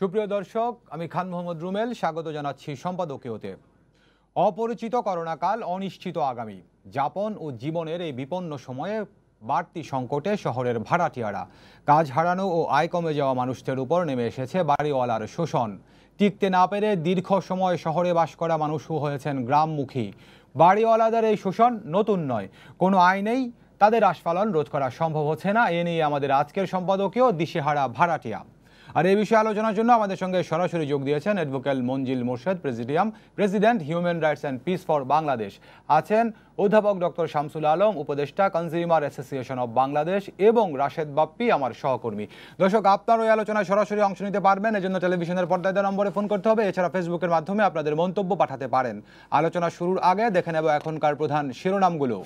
সুপ্রিয় দর্শক, আমি খান মোহাম্মদ রুমেল স্বাগত জানাচ্ছি সম্পাদকীয়তে। অপরিচিত করোনাকাল, অনিশ্চিত আগামী যাপন ও জীবনের এই বিপন্ন সময়ে বাড়তি সংকটে শহরের ভাড়াটিয়ারা, কাজ হারানো ও আয় কমে যাওয়া মানুষদের উপর নেমে এসেছে বাড়িওয়ালার শোষণ। টিকতে না পেরে দীর্ঘ সময় শহরে বাস করা মানুষও হয়েছেন গ্রামমুখী। বাড়িওয়ালাদের এই শোষণ নতুন নয়, কোনো আইনেই তাদের আস্ফালন রোধ করা সম্ভব হচ্ছে না। এ নিয়ে আমাদের আজকের সম্পাদকীয় দিশেহারা ভাড়াটিয়া। আর এই বিষয়ে আলোচনার জন্য আমাদের সঙ্গে সরাসরি যোগ দিয়েছেন advocate Manzil Morshed, president human rights and piece for Bangladesh. আছেন অধ্যাপক ডক্টর শামসুল আলম, উপদেষ্টা কনজিউমার অ্যাসোসিয়েশন অব বাংলাদেশ, এবং রাশেদ বাপ্পি আমার সহকর্মী। দর্শক, আপনার ওই আলোচনায় সরাসরি অংশ নিতে পারবেন, এজন্য টেলিভিশনের পর্দায় দেওয়া নম্বরে ফোন করতে হবে। এছাড়া ফেসবুকের মাধ্যমে আপনাদের মন্তব্য পাঠাতে পারেন। আলোচনা শুরুর আগে দেখে নেব এখনকার প্রধান শিরোনামগুলো।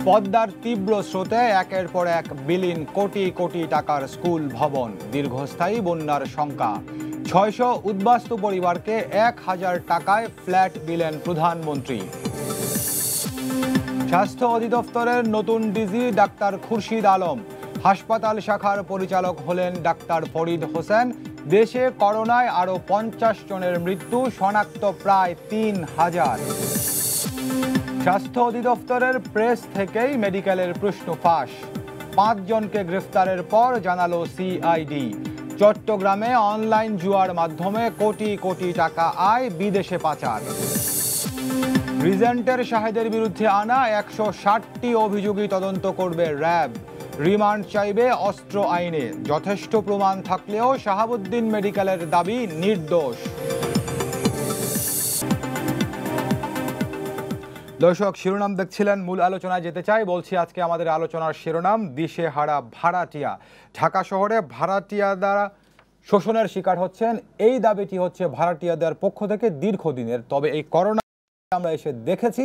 পদ্মার তীব্র স্রোতে একের পর এক বিলীন কোটি কোটি টাকার স্কুল ভবন, দীর্ঘস্থায়ী বন্যার শঙ্কা। ৬০০ উদ্বাস্তু পরিবারকে ১,০০০ টাকায় ফ্ল্যাট দিলেন প্রধানমন্ত্রী। স্বাস্থ্য অধিদপ্তরের নতুন ডিজি ডাক্তার খুরশিদ আলম, হাসপাতাল শাখার পরিচালক হলেন ডাক্তার ফরিদ হোসেন। দেশে করোনায় আরও ৫০ জনের মৃত্যু, শনাক্ত প্রায় ৩,০০০। স্বাস্থ্য অধিদপ্তরের প্রেস থেকেই মেডিকেলের প্রশ্ন ফাঁস, ৫ জনকে গ্রেফতারের পর জানালো সিআইডি। চট্টগ্রামে অনলাইন জুয়ার মাধ্যমে কোটি কোটি টাকা আয়, বিদেশে পাচার। রিজেন্টের শাহেদের বিরুদ্ধে আনা ১৬০টি অভিযোগই তদন্ত করবে র্যাব। রিমান্ড চাইবে অস্ত্র আইনে, যথেষ্ট প্রমাণ থাকলেও শাহাবুদ্দিন মেডিকেলের দাবি নির্দোষ। দর্শক, শিরোনাম দেখছিলেন, মূল আলোচনায় যেতে চাই। বলছি আজকে আমাদের আলোচনার শিরোনাম দিশেহারা ভাড়াটিয়া। ঢাকা শহরে ভাড়াটিয়া দ্বারা শোষণের শিকার হচ্ছেন, এই দাবিটি হচ্ছে ভাড়াটিয়াদের পক্ষ থেকে দীর্ঘদিনের। তবে এই করোনা আমরা এসে দেখেছি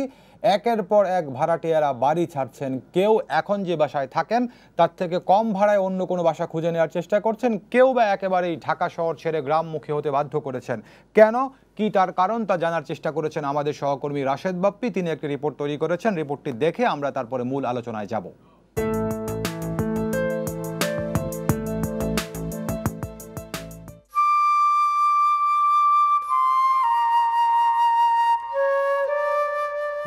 একের পর এক ভাড়াটিয়ারা বাড়ি ছাড়ছেন। কেউ এখন যে বাসায় থাকেন তার থেকে কম ভাড়ায় অন্য কোনো বাসা খুঁজে নেওয়ার চেষ্টা করছেন, কেউ বা একেবারেই ঢাকা শহর ছেড়ে গ্রামমুখী হতে বাধ্য করেছেন। কেন, কি তার কারণ, তা জানার চেষ্টা করেছেন আমাদের সহকর্মী রাশেদ বাপ্পি। তিনি একটি রিপোর্ট তৈরি করেছেন, রিপোর্টটি দেখে আমরা তারপরে মূল আলোচনায় যাব।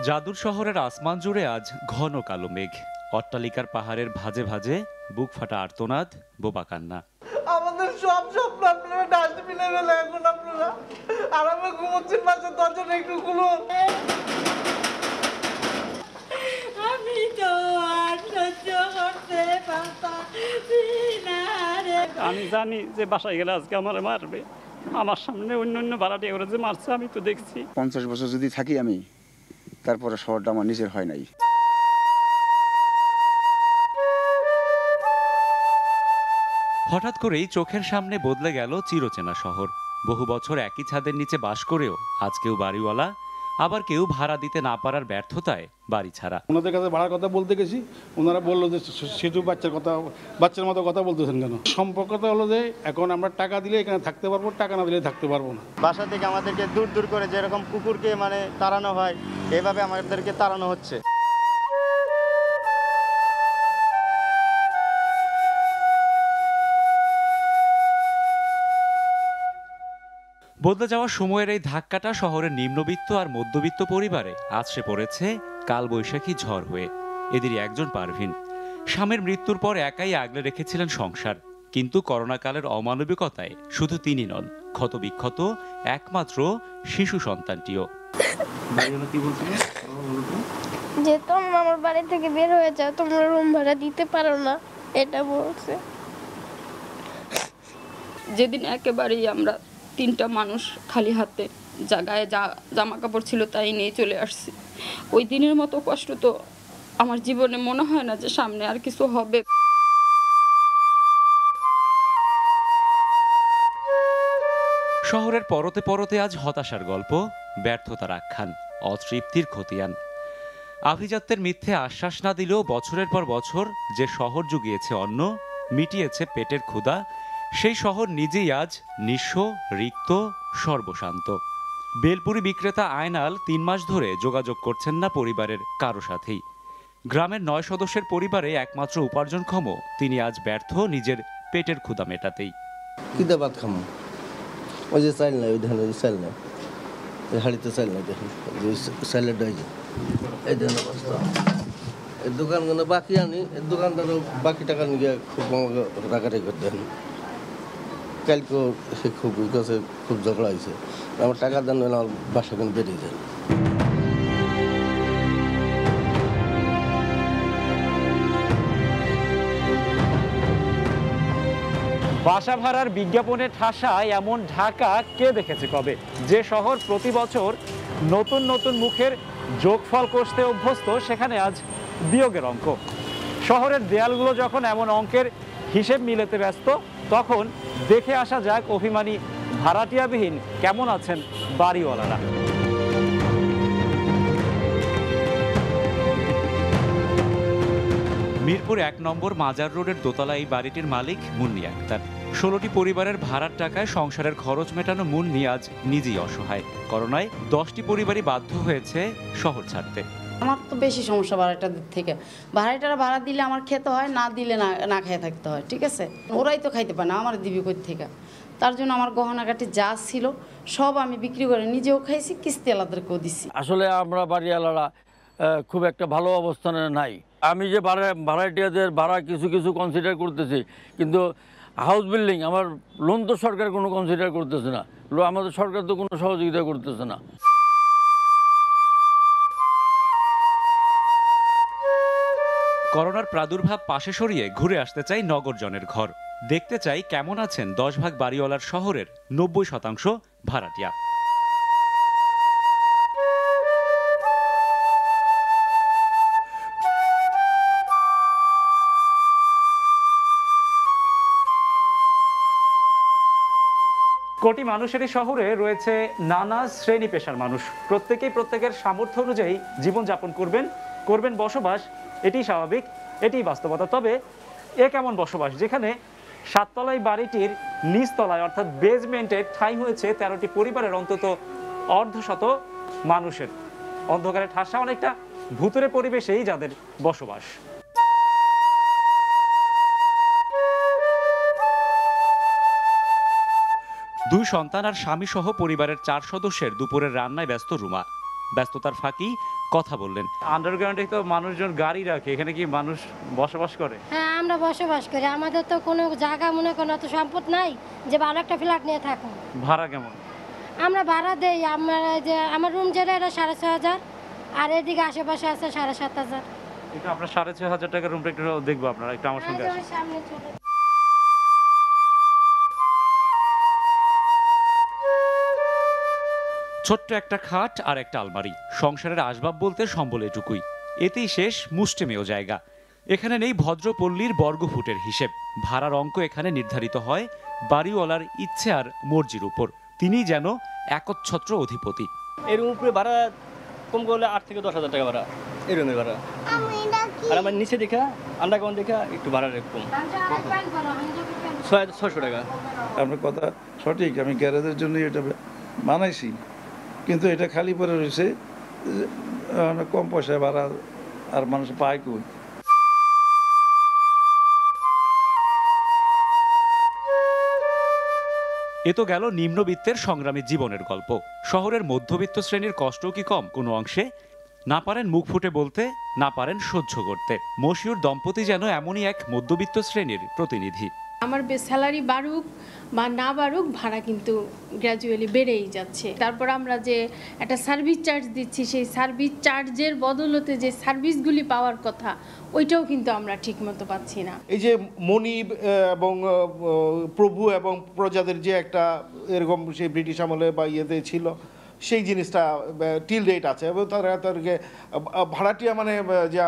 জাদুর শহরের আসমান জুড়ে আজ ঘন কালো মেঘ, অট্টালিকার পাহাড়ের ভাঁজে ভাঁজে বুক ফাটা আর্তনাদ, বোবা কান্না। আমাদের সব স্বপ্ন আপনারা ডাস্টবিনে ফেলে এখন আপনারা, আর আমরা ঘুমোচ্ছেন মাঝে, দরজাটা একটু খুলুন। আমি তো আর সহ্য করতে পারছি না রে। আমি জানি যে বাসায় গেলে আজকে আমার মারবে, আমার সামনে অন্য অন্য ভাড়াটিয়া করে যে মারছে আমি তো দেখছি। ৫০ বছর যদি থাকি আমি, তারপরে শহরটা আমার নিজের হয় নাই। হঠাৎ করেই চোখের সামনে বদলে গেল চিরচেনা শহর। বহু বছর একই ছাদের নিচে বাস করেও আজ কেউ বাড়িওয়ালা, আবার কেউ ভাড়া দিতে না পারার ব্যর্থতায় বাড়ি ছাড়া। ওনাদের কাছে ভাড়ার কথা বলতে গেছি, ওনারা বললো যে শিশু বাচ্চার মতো কথা বলতেছেন কেন। সম্পর্কটা হলো যে এখন আমরা টাকা দিলে এখানে থাকতে পারবো, টাকা না দিলে থাকতে পারবো না। বাসা থেকে আমাদেরকে দূর দূর করে যেরকম কুকুরকে তাড়ানো হয়, এভাবে আমাদেরকে তাড়ানো হচ্ছে। বদলে যাওয়া সময়ের এই ধাক্কাটা শহরের নিম্নবিত্ত আর মধ্যবিত্ত পরিবারে আছড়ে পড়েছে কালবৈশাখী ঝড় হয়ে। এদেরই একজন পারভিন। স্বামীর মৃত্যুর পর একাই আগলে রেখেছিলেন সংসার, কিন্তু করোনাকালের অমানবিকতায় শুধু তিনি নন, ক্ষতবিক্ষত একমাত্র শিশু সন্তানটিও। যে তোমরা আমার বাড়ি থেকে বের হয়ে যাও, তোমরা রুম ভাড়া দিতে পারো না, এটা বলছে। যেদিন একেবারেই আমরা 3টা মানুষ খালি হাতে, জায়গায় যা জামা কাপড় ছিল তাই নিয়ে চলে আসছি, ওই দিনের মতো কষ্ট তো আমার জীবনে মনে হয় না যে সামনে আর কিছু হবে। শহরের পরতে পরতে আজ হতাশার গল্প, ব্যর্থতার আখ্যান, অতৃপ্তির খতিয়ান। আভিজাত্যের মিথ্যে আশ্বাস না দিলেও বছরের পর বছর যে শহর জুগিয়েছে অন্ন, মিটিয়েছে পেটের ক্ষুধা, সেই শহর নিজেই আজ নিঃস্ব, রিক্ত, সর্বশান্ত। বেলপুরি বিক্রেতা আয়নাল 3 মাস ধরে যোগাযোগ করছেন না পরিবারের কারো সাথেই। গ্রামের 9 সদস্যের পরিবারে একমাত্র উপার্জনক্ষম তিনি আজ ব্যর্থ নিজের পেটের ক্ষুধা মেটাতেই। কিতা ভাত খামো, ওই যে চাইল নাই, ওই ধান চাইল নাই, ওই হাড়িতে চাইল নাই, দেখেন চাইলের ডাই যে এই ধান অবস্থা। এই দোকানগুলো বাকি আনি, এই দোকানদারও বাকি টাকা নিয়ে খুব আমাকে রাগারাগি করতে আনি। কালকেও সে খুব কাছে খুব ঝগড়া হয়েছে, আমার টাকা দেন আমার বাসা কিন্তু বেরিয়ে যায়। বাসা ভাড়ার বিজ্ঞাপনে ঠাসা এমন ঢাকা কে দেখেছে কবে? যে শহর প্রতি বছর নতুন নতুন মুখের যোগফল কষতে অভ্যস্ত, সেখানে আজ বিয়োগের অঙ্ক। শহরের দেয়ালগুলো যখন এমন অঙ্কের হিসেব মিলাতে ব্যস্ত, তখন দেখে আসা যাক অভিমানী ভাড়াটিয়াবিহীন কেমন আছেন বাড়িওয়ালারা। মিরপুর ১ নম্বর মাজার রোডের দোতলা এই বাড়িটির মালিক মুন্নি আক্তার। ১৬টি পরিবারের ভাড়ার টাকায় সংসারের খরচ মেটানো মুন্নি আজ নিজেই অসহায়। করোনায় 10টি পরিবারই বাধ্য হয়েছে শহর ছাড়তে। আমার তো বেশি সমস্যা ভাড়াটার দিক থেকে। ভাড়াটারা ভাড়া দিলে আমার খেতে হয়, না দিলে না খেয়ে থাকতে হয়, ঠিক আছে? ওরাই তো খাইতে পারে না, আমার দিবি কই থেকে। তার জন্য আমার গহনাঘাটে যা ছিল সব আমি বিক্রি করে নিজেও খাইছি, কিস্তি আলাদাকেও দিছি। আসলে আমরা বাড়িওয়ালারা খুব একটা ভালো অবস্থানে নাই। আমি যে ভাড়াটিয়াদের ভাড়া কিছু কিছু কনসিডার করতেছি, কিন্তু হাউস বিল্ডিং আমার লোন তো সরকার কোনো কনসিডার করতেছে না, আমাদের সরকার তো কোনো সহযোগিতা করতেছে না। করোনার প্রাদুর্ভাব পাশে সরিয়ে ঘুরে আসতে চাই নগরজনের ঘর। দেখতে চাই কেমন আছেন 10 ভাগ বাড়িওয়ালার শহরের 90% ভাড়াটিয়া। কোটি মানুষের এই শহরে রয়েছে নানা শ্রেণী পেশার মানুষ। প্রত্যেকেই প্রত্যেকের সামর্থ্য অনুযায়ী জীবনযাপন করবেন বসবাস। এটি স্বাভাবিক, এটি বাস্তবতা। তবে এ কেমন বসবাস যেখানে 7 তলায় বাড়িটির নিচতলায় অর্থাৎ বেজমেন্টে ঠাঁই হয়েছে 13টি পরিবারের অন্তত অর্ধশত মানুষের। অন্ধকারে ঠাসা অনেকটা ভুতুরে পরিবেশেই যাদের বসবাস। দুই সন্তান আর স্বামী সহ পরিবারের 4 সদস্যের দুপুরের রান্নায় ব্যস্ত রুমা। ব্যস্ততার ফাঁকি কথা বললেন। আন্ডারগ্রাউন্ডে তো মানুষজন গাড়ি রাখে, এখানে কি মানুষ বসবাস করে? হ্যাঁ, আমরা বসবাস করি। আমাদের তো কোনো জায়গা মনে কোনো অত সম্পদ নাই যে ভালো একটা ফ্ল্যাট নিয়ে থাকো। ভাড়া কেমন? আমরা ভাড়া দেই, আমার রুম যেটা এটা 6,500, আর এদিকে আশেপাশে আছে 7,500। একটু আপনার 6,500 টাকার রুমটা একটু দেখবো, আপনারা একটু আমার সঙ্গে আসুন। সামনে চলে। ছোট্ট একটা খাট আর একটা আলমারি, সংসারের আসবাব বলতে সম্বল এটুকুই। এতেই শেষ মুষ্টিমেয় জায়গা। এখানে নেই ভদ্রপল্লীর বর্গফুটের হিসেব। ভাড়ার অঙ্ক এখানে নির্ধারিত হয় বাড়িওয়ালার ইচ্ছে আর মর্জির উপর। তিনিই যেন একচ্ছত্র অধিপতি। এই রুম উপরে ভাড়া কম করলে 8 থেকে 10,000 টাকা ভাড়া, এই রুমের ভাড়া। আর আমার নিচে দেখা আন্ডারগ্রাউন্ড দেখা একটু ভাড়া কম, 600 টাকা। আপনার কথা সঠিক, আমি গ্যারেজের জন্য এটা বানাইছি, কিন্তু এটা খালি পরে রয়েছে, কম পয়সায় ভাড়া আর মানুষ পায় কই। এ তো গেল নিম্নবিত্তের সংগ্রামী জীবনের গল্প। শহরের মধ্যবিত্ত শ্রেণীর কষ্ট কি কম কোনো অংশে? না পারেন মুখ ফুটে বলতে, না পারেন সহ্য করতে। মশিউর দম্পতি যেন এমনই এক মধ্যবিত্ত শ্রেণীর প্রতিনিধি। আমার স্যালারি বাড়ুক বা না বাড়ুক, ভাড়া কিন্তু গ্র্যাজুয়ালি বেড়েই যাচ্ছে। তারপর আমরা যে একটা সার্ভিস চার্জ দিচ্ছি, সেই সার্ভিস চার্জের বদলতে যে সার্ভিসগুলি পাওয়ার কথা, ওইটাও কিন্তু আমরা ঠিকমতো পাচ্ছি না। এই যে মনিব এবং প্রভু এবং প্রজাদের যে একটা এরকম সেই ব্রিটিশ আমলে বা ইয়েতে ছিল, সেই জিনিসটা টিল ডেট আছে। এবং তাদেরকে ভাড়াটিয়া মানে যা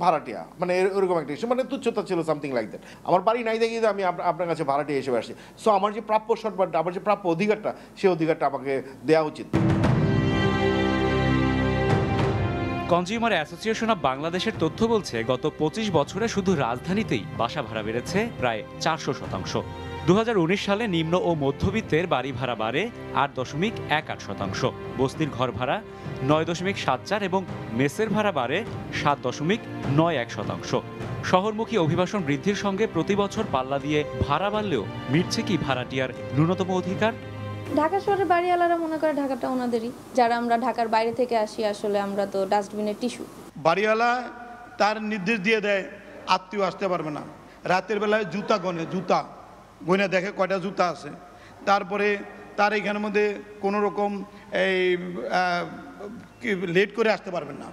ভাড়াটিয়া মানে এরকম একটা ইস্যু, মানে তুচ্ছতা ছিল, সামথিং লাইক দ্যাট। আমার বাড়ি নাই দেখি আমি আপনার কাছে ভাড়াটিয়া হিসেবে আসছি। সো আমার যে প্রাপ্য সম্মানটা, আমার যে প্রাপ্য অধিকারটা, সেই অধিকারটা আমাকে দেওয়া উচিত। কনজিউমার অ্যাসোসিয়েশন অব বাংলাদেশের তথ্য বলছে গত 25 বছরে শুধু রাজধানীতেই বাসা ভাড়া বেড়েছে প্রায় 400%। 2019 সালে নিম্ন ও মধ্যবিত্তের বাড়ি ভাড়া বাড়ে 8.18%, বস্তির ঘর ভাড়া 9.74 এবং মেসের ভাড়া বাড়ে 7.91%। শহরমুখী অভিবাসন বৃদ্ধির সঙ্গে প্রতি বছর পাল্লা দিয়ে ভাড়া বাড়লেও মিটছে কি ভাড়াটিয়ার ন্যূনতম অধিকার? ঢাকা শহরের বাড়িওয়ালারা মনে করে ঢাকাটা ওনাদেরই, যারা আমরা ঢাকার বাইরে থেকে আসি আসলে আমরা তো ডাস্টবিনের টিস্যু। বাড়িওয়ালা তার নির্দেশ দিয়ে দেয় আত্মীয় আসতে পারবে না, রাতের বেলায় জুতা গনে দেখে কয়টা জুতা আছে, তারপরে তার এখানের মধ্যে কোনো রকম এই লেট করে আসতে পারবেন না,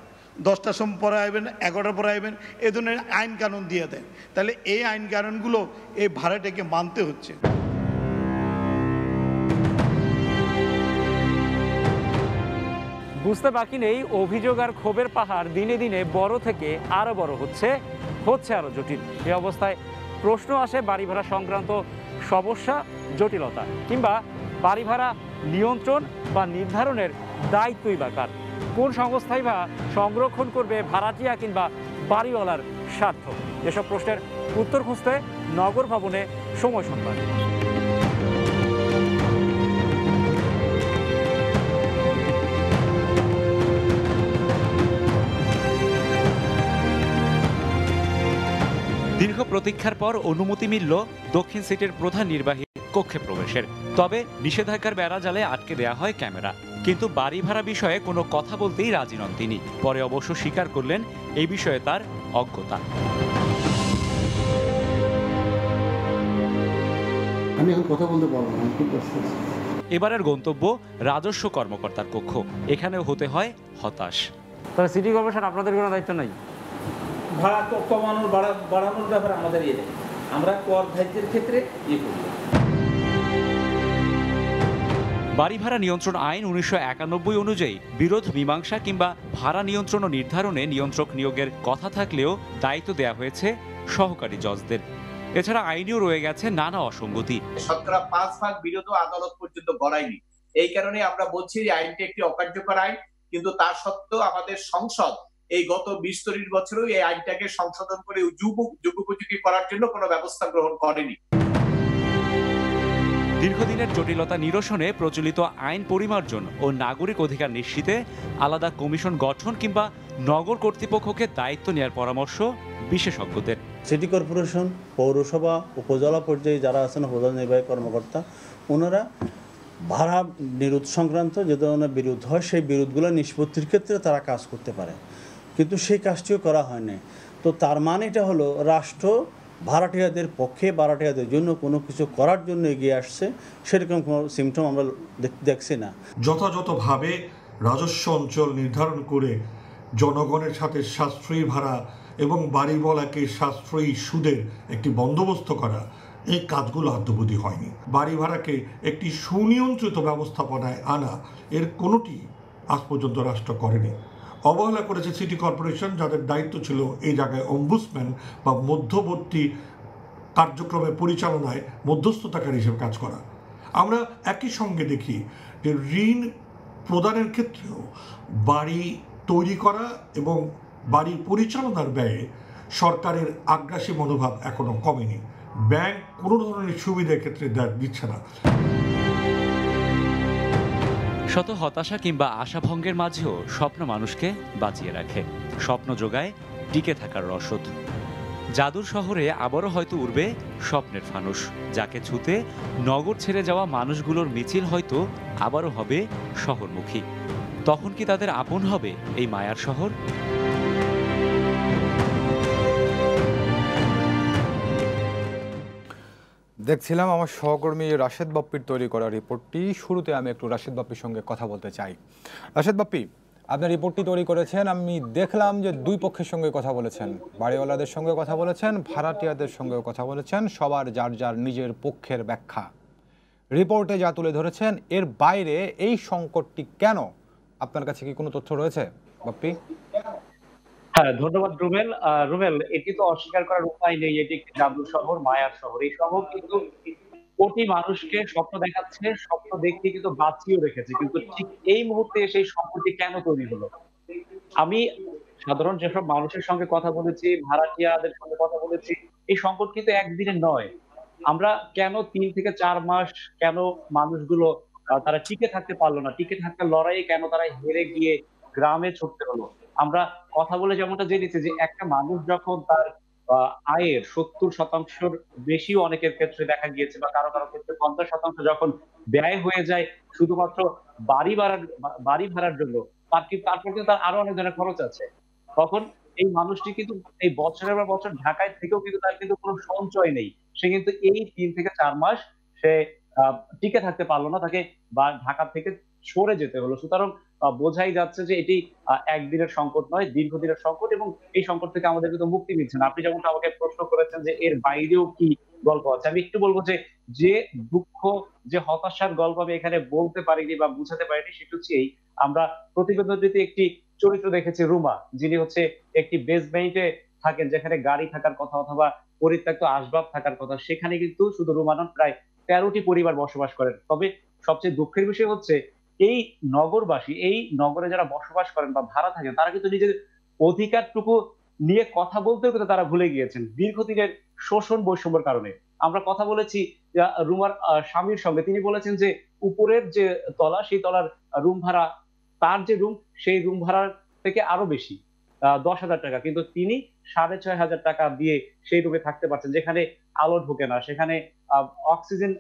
10টার সময় পরে আসবেন, 11টার পরে আসবেন, এ ধরনের আইন কানুন দিয়ে দেয়। তাহলে এই আইন কানুনগুলো এই ভাড়াটাকে মানতে হচ্ছে। বুঝতে বাকি নেই, অভিযোগ আর ক্ষোভের পাহাড় দিনে দিনে বড় থেকে আরো বড় হচ্ছে আরো জটিল। এই অবস্থায় প্রশ্ন আসে বাড়ি ভাড়া সংক্রান্ত সমস্যা, জটিলতা কিংবা বাড়ি ভাড়া নিয়ন্ত্রণ বা নির্ধারণের দায়িত্বই বা কার? কোন সংস্থাই বা সংরক্ষণ করবে ভাড়াটিয়া কিংবা বাড়িওয়ালার স্বার্থ? এসব প্রশ্নের উত্তর খুঁজতে নগর ভবনে সময় সংবাদ। দীর্ঘ প্রতীক্ষার পর অনুমতি মিলল দক্ষিণ সিটির প্রধান নির্বাহী কক্ষে প্রবেশের। তবে নিষেধাজ্ঞার বেড়াজালে আটকে দেয়া হয় ক্যামেরা। কিন্তু বাড়ি ভাড়া বিষয়ে কোনো কথা বলতেই রাজি নন তিনি। পরে অবশ্য স্বীকার করলেন এই বিষয়ে তার অজ্ঞতা। আমি এখন কথা বলতে পারবো না, খুব ব্যস্ত আছি। এবারের গন্তব্য রাজস্ব কর্মকর্তার কক্ষ। এখানেও হতে হয় হতাশ। তবে সিটি কর্পোরেশন আপনাদের কোনো দায়িত্ব নাই? ভাড়া কমানোর বাড়ানোর ব্যাপারে আমাদের ইয়ে নেই, আমরা কর ধার্যের ক্ষেত্রে ইয়ে করি। বাড়ি ভাড়া নিয়ন্ত্রণ আইন 1991 অনুযায়ী বিরোধ মীমাংসা কিংবা ভাড়া নিয়ন্ত্রণ ও নির্ধারণে নিয়ন্ত্রক নিয়োগের কথা থাকলেও দায়িত্ব দেয়া হয়েছে সহকারী জজদের। এছাড়া আইনেও রয়ে গেছে নানা অসঙ্গতি। শতকরা 5 ভাগ বিরোধ আদালত পর্যন্ত গড়ায়নি। এই কারণে আমরা বলছি যে আইনটি একটি অকার্যকর আইন, কিন্তু তা সত্ত্বেও আমাদের সংসদ এই গত 20-30 বছরও এই আইনটাকে সংশোধন করে যুগোপযোগী করার জন্য কোনো ব্যবস্থা গ্রহণ করেনি। দীর্ঘদিনের জটিলতা নিরসনে প্রচলিত আইন পরিমার্জন ও নাগরিক অধিকার নিশ্চিতে আলাদা কমিশন গঠন কিংবা নগর কর্তৃপক্ষকে দায়িত্ব নেওয়ার পরামর্শ বিশেষজ্ঞদের। সিটি কর্পোরেশন, পৌরসভা, উপজেলা পর্যায়ে যারা আছেন প্রধান নির্বাহী কর্মকর্তা, ওনারা ভাড়া নিরোধ সংক্রান্ত যে ধরনের বিরোধ হয় সেই বিরোধগুলো নিষ্পত্তির ক্ষেত্রে তারা কাজ করতে পারে, কিন্তু সেই কাজটিও করা হয়নি। তো তার মানে এটা হলো রাষ্ট্র ভাড়াটিয়াদের পক্ষে, ভাড়াটিয়াদের জন্য কোনো কিছু করার জন্য এগিয়ে আসছে, সেরকম কোনো সিমটম আমরা দেখছি না। যথাযথভাবে রাজস্ব অঞ্চল নির্ধারণ করে জনগণের সাথে সাশ্রয়ী ভাড়া এবং বাড়িওয়ালাকে সাশ্রয়ী সুদের একটি বন্দোবস্ত করা, এই কাজগুলো আদ্যবধি হয়নি। বাড়ি ভাড়াকে একটি সুনিয়ন্ত্রিত ব্যবস্থাপনায় আনা, এর কোনোটি আজ পর্যন্ত রাষ্ট্র করেনি। অবহেলা করেছে সিটি কর্পোরেশন, যাদের দায়িত্ব ছিল এই জায়গায় অম্বুডসম্যান বা মধ্যবর্তী কার্যক্রমের পরিচালনায় মধ্যস্থতাকারী হিসেবে কাজ করা। আমরা একই সঙ্গে দেখি যে ঋণ প্রদানের ক্ষেত্রেও বাড়ি তৈরি করা এবং বাড়ি পরিচালনার ব্যয়ে সরকারের আগ্রাসী মনোভাব এখনো কমেনি। ব্যাংক কোনো ধরনের সুবিধার ক্ষেত্রে দিচ্ছে না। শত হতাশা কিংবা আশাভঙ্গের মাঝেও স্বপ্ন মানুষকে বাঁচিয়ে রাখে, স্বপ্ন যোগায় টিকে থাকার রসদ। জাদুর শহরে আবারও হয়তো উড়বে স্বপ্নের ফানুস, যাকে ছুতে নগর ছেড়ে যাওয়া মানুষগুলোর মিছিল হয়তো আবারও হবে শহরমুখী। তখন কি তাদের আপন হবে এই মায়ার শহর? দেখছিলাম আমার সহকর্মী রাশেদ বাপ্পির তৈরি করা রিপোর্টটি। শুরুতে আমি একটু রাশেদ বাপ্পির সঙ্গে কথা বলতে চাই। রাশেদ বাপ্পি, আপনি রিপোর্টটি তৈরি করেছেন, আমি দেখলাম যে দুই পক্ষের সঙ্গে কথা বলেছেন, বাড়িওয়ালাদের সঙ্গে কথা বলেছেন, ভাড়াটিয়াদের সঙ্গেও কথা বলেছেন, সবার যার যার নিজের পক্ষের ব্যাখ্যা রিপোর্টে যা তুলে ধরেছেন। এর বাইরে এই সংকটটি কেন, আপনার কাছে কি কোনো তথ্য রয়েছে বাপ্পি? হ্যাঁ, ধন্যবাদ রুমেল। রুমেল, এটি তো অস্বীকার করার উপায় নেই, এটি একটি জাদুর শহর, মায়ার শহর। এই শহর কিন্তু কোটি মানুষকে স্বপ্ন দেখাচ্ছে, স্বপ্ন দেখতে কিন্তু বাঁচিয়েও রেখেছে, কিন্তু ঠিক এই মুহূর্তে সেই সম্পত্তি কেন তৈরি হলো? আমি সাধারণ যেসব মানুষের সঙ্গে কথা বলেছি, ভাড়াটিয়াদের সঙ্গে কথা বলেছি, এই সংকট কিন্তু একদিনের নয়। আমরা কেন ৩ থেকে ৪ মাস কেন মানুষগুলো তারা টিকে থাকতে পারলো না? টিকে থাকার লড়াইয়ে কেন তারা হেরে গিয়ে গ্রামে ছুটতে হলো? আমরা কথা বলে যেমনটা জেনেছি যে একটা মানুষ যখন তার আয়ের ৭০% বেশিও অনেকের ক্ষেত্রে দেখা গিয়েছে বা কারো ক্ষেত্রে ৫০% যখন ব্যয় হয়ে যায় শুধুমাত্র বাড়ি ভাড়ার জন্য, তারপর কিন্তু তার আরো অনেক ধরনের খরচ আছে। তখন এই মানুষটি কিন্তু এই বছরের পর বছর ঢাকায় থেকেও কিন্তু তার কিন্তু কোনো সঞ্চয় নেই। সে কিন্তু এই ৩ থেকে ৪ মাস সে টিকে থাকতে পারল না। তাকে ঢাকা থেকে সরে যেতে হলো। সুতরাং বোঝাই যাচ্ছে যে এটি একদিনের সংকট নয়, দীর্ঘদিনের সংকট এবং এই সংকট থেকে আমাদের কিন্তু মুক্তি মিলছে না। আপনি যেমনটা আমাকে প্রশ্ন করেছেন যে এর বাইরেও কি গল্প আছে? আমি একটু বলব যে দুঃখ, যে হতাশার গল্প আমি এখানে বলতে পারিনি বা বুঝাতে পারিনি সেটা হচ্ছে এই, আমরা প্রতিবেদনটিতে একটি চরিত্র দেখেছি রুমা, যিনি হচ্ছে একটি বেসমেন্টে থাকেন যেখানে গাড়ি থাকার কথা অথবা পরিত্যক্ত আসবাব থাকার কথা। সেখানে কিন্তু শুধু রুমা নন, প্রায় ১৩টি পরিবার বসবাস করেন। তবে সবচেয়ে দুঃখের বিষয় হচ্ছে এই নগরবাসী, এই নগরে যারা বসবাস করেন বা ভাড়া থাকেন তারা কিন্তু নিজের অধিকারটুকু নিয়ে কথা বলতেও কিন্তু তারা ভুলে গিয়েছেন দীর্ঘদিনের শোষণ বৈষম্যের কারণে। আমরা কথা বলেছি রুমার স্বামীর সঙ্গে, তিনি বলেছেন যে উপরের যে তলা সেই তলার রুম ভাড়া, তার যে রুম সেই রুম ভাড়ার থেকে আরো বেশি ১০,০০০ টাকা, কিন্তু তিনি ৬,৫০০ টাকা দিয়ে সেই রুমে থাকতে পারছেন যেখানে আলো ঢোকে না, সেখানে অক্সিজেন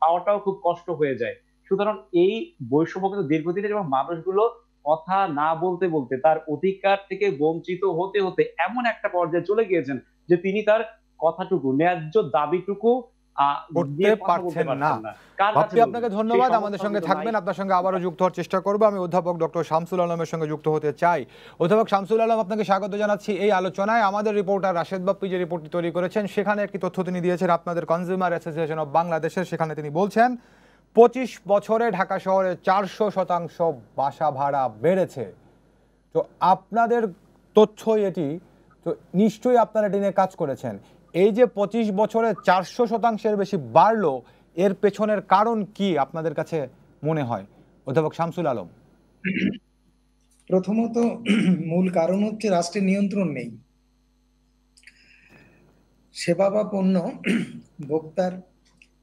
পাওয়াটাও খুব কষ্ট হয়ে যায়। সুতরাং এই বৈষম্য কিন্তু দীর্ঘদিনের এবং মানুষগুলো কথা না বলতে বলতে তার অধিকার থেকে বঞ্চিত হতে হতে এমন একটা পর্যায়ে চলে গিয়েছেন যে তিনি তার কথাটুকু, ন্যায্য দাবিটুকু করতে পারছেন না। আপনি, আপনাকে ধন্যবাদ, আমাদের সঙ্গে থাকবেন, আপনার সঙ্গে আবারও যুক্ত হওয়ার চেষ্টা করবো। আমি অধ্যাপক ডক্টর শামসুল আলমের সঙ্গে যুক্ত হতে চাই। অধ্যাপক শামসুল আলম, আপনাকে স্বাগত জানাচ্ছি এই আলোচনায়। আমাদের রিপোর্টার রাশেদ বাপ্পি যে রিপোর্টটি তৈরি করেছেন সেখানে একটি তথ্য তিনি দিয়েছেন আপনাদের কনজিউমার অ্যাসোসিয়েশন অফ বাংলাদেশের। সেখানে তিনি বলছেন ২৫ বছরে ঢাকা শহরে ৪০০% বাসা ভাড়া বেড়েছে। তো আপনাদের তথ্যই এটি, তো নিশ্চয়ই আপনারা এটি নিয়ে কাজ করেছেন। এই যে ২৫ বছরে ৪০০% বেশি বাড়লো, এর পেছনের কারণ কি আপনাদের কাছে মনে হয়, অধ্যাপক শামসুল আলম? প্রথমত মূল কারণ হচ্ছে রাষ্ট্রের নিয়ন্ত্রণ নেই। সেবা বা পণ্য ভোক্তার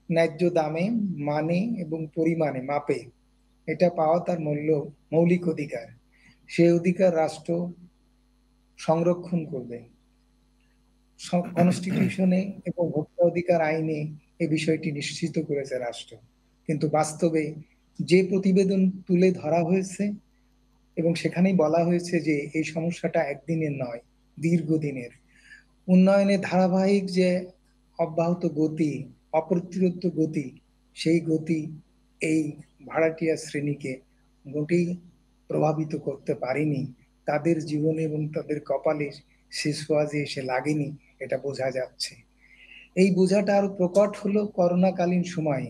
ন্যায্য দামে, মানে এবং পরিমাণে মাপে এটা পাওয়া তার মৌলিক অধিকার। সেই অধিকার রাষ্ট্র সংরক্ষণ করবে। কনস্টিটিউশনে এবং ভোক্তা অধিকার আইনে এই বিষয়টি নিশ্চিত করেছে রাষ্ট্র। কিন্তু বাস্তবে যে প্রতিবেদন তুলে ধরা হয়েছে এবং সেখানেই বলা হয়েছে যে এই সমস্যাটা একদিনের নয়, দীর্ঘদিনের। উন্নয়নের ধারাবাহিক যে অব্যাহত গতি, অপ্রতিরোধ্য গতি, সেই গতি এই ভাড়াটিয়া শ্রেণীকে মোটেই প্রভাবিত করতে পারেনি। তাদের জীবনে এবং তাদের কপালে সে ছোঁয়া যে এসে লাগেনি, এটা বোঝা যাচ্ছে। এই বোঝাটা আরো প্রকট হলো করোনাকালীন সময়ে।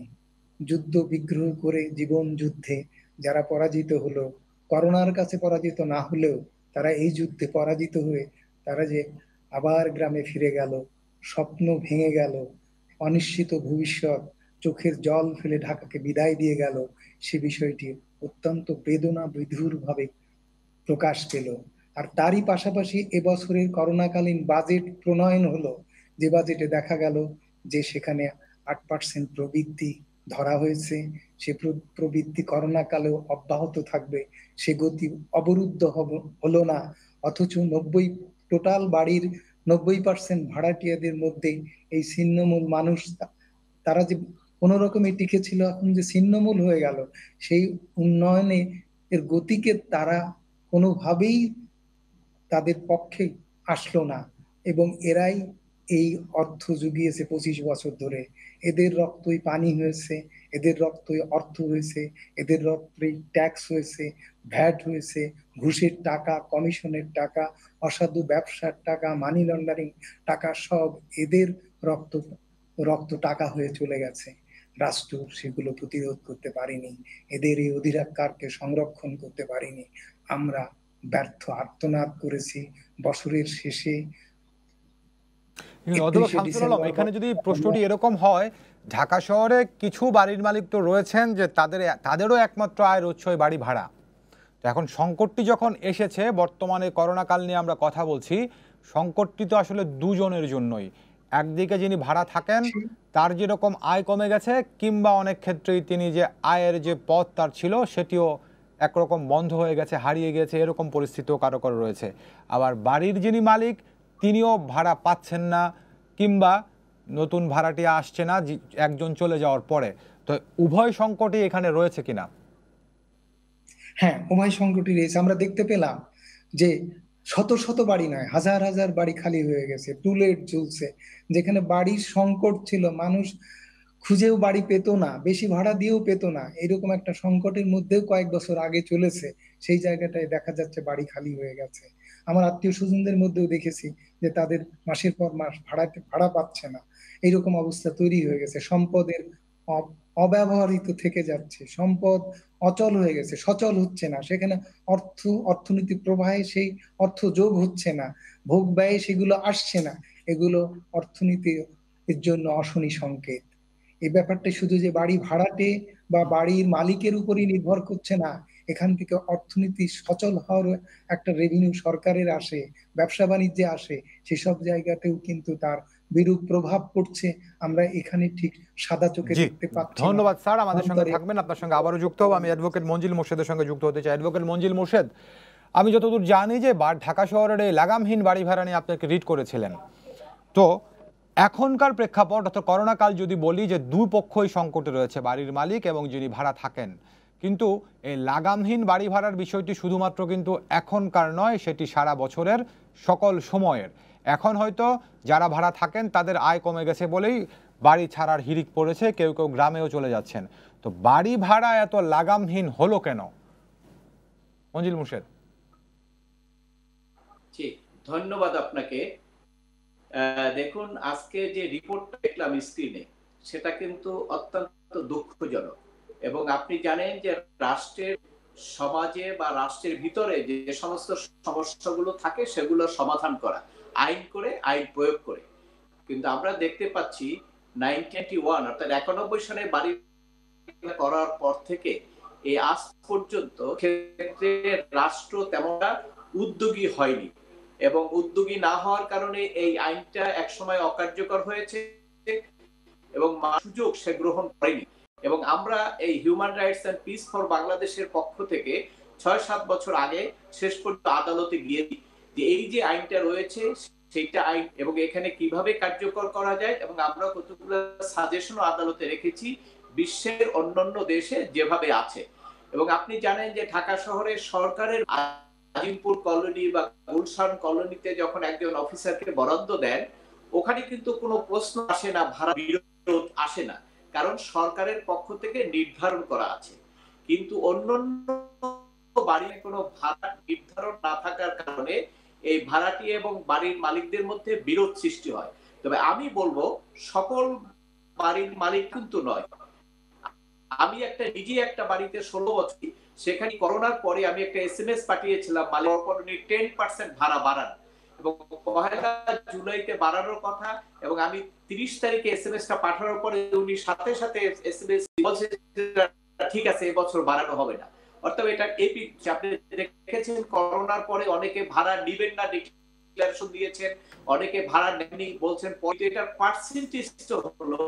যুদ্ধ বিগ্রহ করে জীবন যুদ্ধে যারা পরাজিত হলো, করোনার কাছে পরাজিত না হলেও তারা এই যুদ্ধে পরাজিত হয়ে তারা যে আবার গ্রামে ফিরে গেল, স্বপ্ন ভেঙে গেল, অনিশ্চিত ভবিষ্যৎ, চোখের জল ফেলে ঢাকাকে বিদায় দিয়ে গেল, সে বিষয়টি অত্যন্ত বেদনা বিধুর ভাবে প্রকাশ পেল। আর তারই পাশাপাশি এবছরের করোনাকালীন বাজেট প্রণয়ন হলো, যে বাজেটে দেখা গেল যে সেখানে ৮% প্রবৃদ্ধি ধরা হয়েছে। সে প্রবৃদ্ধি করোনাকালেও অব্যাহত থাকবে, সে গতি অবরুদ্ধ হলো না। অথচ টোটাল বাড়ির ৯০% ভাড়াটিয়াদের মধ্যে এই ছিন্নমূল মানুষ, তারা যে কোনো রকমে টিকে ছিল, এখন যে ছিন্নমূল হয়ে গেল, সেই উন্নয়নে এর গতিকে তারা কোনোভাবেই তাদের পক্ষে আসলো না। এবং এরাই এই অর্থ জুগিয়েছে ২৫ বছর ধরে। এদের রক্তই পানি হয়েছে, এদের রক্তই অর্থ হয়েছে, এদের রক্তই ট্যাক্স হয়েছে, ভ্যাট হয়েছে, ঘুষের টাকা, কমিশনের টাকা, অসাধু ব্যবসার টাকা, মানি লন্ডারিং টাকা, সব এদের রক্ত টাকা হয়ে চলে গেছে। রাষ্ট্র সেগুলো প্রতিরোধ করতে পারেনি, এদের এই অধিকারকে সংরক্ষণ করতে পারেনি। আমরা ব্যর্থ আর্তনাদ করেছি বছরের শেষে। এখানে যদি প্রশ্নটি এরকম হয়, ঢাকা শহরে কিছু বাড়ির মালিক তো রয়েছেন যে তাদেরও একমাত্র আয়ের উৎস বাড়ি ভাড়া, তো এখন সংকটটি যখন এসেছে, বর্তমানে করোনাকাল নিয়ে আমরা কথা বলছি, সংকটটি তো আসলে দুজনের জন্যই। একদিকে যিনি ভাড়া থাকেন তার যেরকম আয় কমে গেছে, কিংবা অনেক ক্ষেত্রেই তিনি যে আয়ের যে পথ তার ছিল সেটিও একরকম বন্ধ হয়ে গেছে, হারিয়ে গেছে, এরকম পরিস্থিতিও কারো কারো রয়েছে। আবার বাড়ির যিনি মালিক তিনিও ভাড়া পাচ্ছেন না, কিংবা নতুন ভাড়াটিয়া আসছে না একজন চলে যাওয়ার পরে। তো উভয় সংকটই এখানে রয়েছে কিনা? হ্যাঁ, উভয় সংকটই রয়েছে। আমরা দেখতে পেলাম যে শত শত বাড়ি নয়, হাজার হাজার বাড়ি খালি হয়ে গেছে, টুলেট ঝুলছে। যেখানে বাড়ির সংকট ছিল, মানুষ খুঁজেও বাড়ি পেত না, বেশি ভাড়া দিয়েও পেত না, এরকম একটা সংকটের মধ্যেও কয়েক বছর আগে চলেছে, সেই জায়গাটায় দেখা যাচ্ছে বাড়ি খালি হয়ে গেছে। আমার আত্মীয় স্বজনদের মধ্যেও দেখেছি যে তাদের মাসের পর মাস ভাড়া পাচ্ছে না, এইরকম অবস্থা তৈরি হয়ে গেছে। সম্পদের অব্যবহৃত থেকে যাচ্ছে, সম্পদ অচল হয়ে গেছে, সচল হচ্ছে না, সেখানে অর্থনৈতিক প্রবাহে সেই অর্থ যোগ হচ্ছে না, ভোগ ব্যয়ে সেগুলো আসছে না, এগুলো অর্থনীতির জন্য অশনি সংকেত। এই ব্যাপারটা শুধু যে বাড়ি ভাড়াটে বা বাড়ির মালিকের উপরই নির্ভর করছে না, এখান থেকে অর্থনীতি সচল হওয়ার একটা রেভিনিউ সরকারের আসে, ব্যবসা বাণিজ্যে আসে, সেসব জায়গাতেও কিন্তু তার বিরূপ প্রভাব পড়ছে। আমরা এখানে ঠিক সাদা চোখে দেখতে পাচ্ছি। ধন্যবাদ স্যার, আমাদের সঙ্গে থাকবেন। আপনার সঙ্গে আবারও যুক্ত হব। আমি অ্যাডভোকেট মঞ্জিল মোর্শেদের সঙ্গে যুক্ত হতে চাই। অ্যাডভোকেট মঞ্জিল মোর্শেদ, আমি যতদূর জানি যে ঢাকা শহরের এই লাগামহীন বাড়ি ভাড়া নিয়ে আপনাকে রিট করেছিলেন। তো এখনকার প্রেক্ষাপট অর্থাৎ করোনাকাল যদি বলি যে দুই পক্ষই সংকটে রয়েছে, বাড়ির মালিক এবং যিনি ভাড়া থাকেন, কিন্তু এই লাগামহীন বাড়ি ভাড়ার বিষয়টি শুধুমাত্র কিন্তু এখনকার নয়, সেটি সারা বছরের সকল সময়ের। এখন হয়তো যারা ভাড়া থাকেন তাদের আয় কমে গেছে বলেই বাড়ি ছাড়ার হিড়িক পড়েছে, কেউ কেউ গ্রামেও চলে যাচ্ছেন। তো বাড়ি ভাড়া এত লাগামহীন হলো কেন? মঞ্জিল মোর্শেদ। ধন্যবাদ আপনাকে। দেখুন, আজকে যে রিপোর্টটা দেখলাম স্ক্রিনে, সেটা কিন্তু অত্যন্ত দুঃখজনক। এবং আপনি জানেন যে রাষ্ট্রের সমাজে বা রাষ্ট্রের ভিতরে যে সমস্ত সমস্যাগুলো থাকে সেগুলো সমাধান করা, আইন করে, আইন প্রয়োগ করে। কিন্তু আমরা দেখতে পাচ্ছি 1991 অর্থাৎ 91 সালে বাড়ি করার পর থেকে এই আজ পর্যন্ত ক্ষেত্রে রাষ্ট্র তেমনটা উদ্যোগী হয়নি, এবং উদ্যোগী না হওয়ার কারণে এই আইনটা একসময় অকার্যকর হয়েছে এবং সুযোগ সে গ্রহণ করেনি। এবং আমরা এই human rights and piece for বাংলাদেশের পক্ষ থেকে ৬-৭ বছর আগে শেষ পর্যন্ত আদালতে গিয়ে যে এই যে আইনটা রয়েছে সেইটা আইন এবং এখানে কিভাবে কার্যকর করা যায়, এবং আমরা কতগুলো সাজেশনও আদালতে রেখেছি বিশ্বের অন্যান্য দেশে যেভাবে আছে। এবং আপনি জানেন যে ঢাকা শহরে সরকারের আজিমপুর কলোনি বা গুলশান কলোনিতে যখন একজন অফিসারকে বরাদ্দ দেন, ওখানে কিন্তু কোনো প্রশ্ন আসে না, ভাড়া বিরোধ আসে না, কারণ সরকারের পক্ষ থেকে নির্ধারণ করা আছে। কিন্তু অন্যান্য বাড়ির কোনো ভাড়া নির্ধারণ না থাকার কারণে এই ভাড়াটি এবং বাড়ির মালিকদের মধ্যে বিরোধ সৃষ্টি হয়। তবে আমি বলবো সকল বাড়ির মালিক কিন্তু নয়। আমি নিজে একটা বাড়িতে 16 বছর, সেখানে করোনার পরে আমি একটা SMS পাঠিয়েছিলাম মালিক 10% ভাড়া বাড়ান, এবং 1 জুলাইতে বাড়ানোর কথা, এবং আমি 30 তারিখে SMS-টা পাঠানোর পরে উনি সাথে সাথে SMS বলছে ঠিক আছে এবছর বাড়ানো হবে না। অর্থাৎ এটা এপিক। আপনি দেখেছেন করোনার পরে অনেকে ভাড়া নিবেন না ডিক্লারেশন দিয়েছেন, অনেকে ভাড়া নেননি বলছেন, এটার পার্সেন্টেজ হলো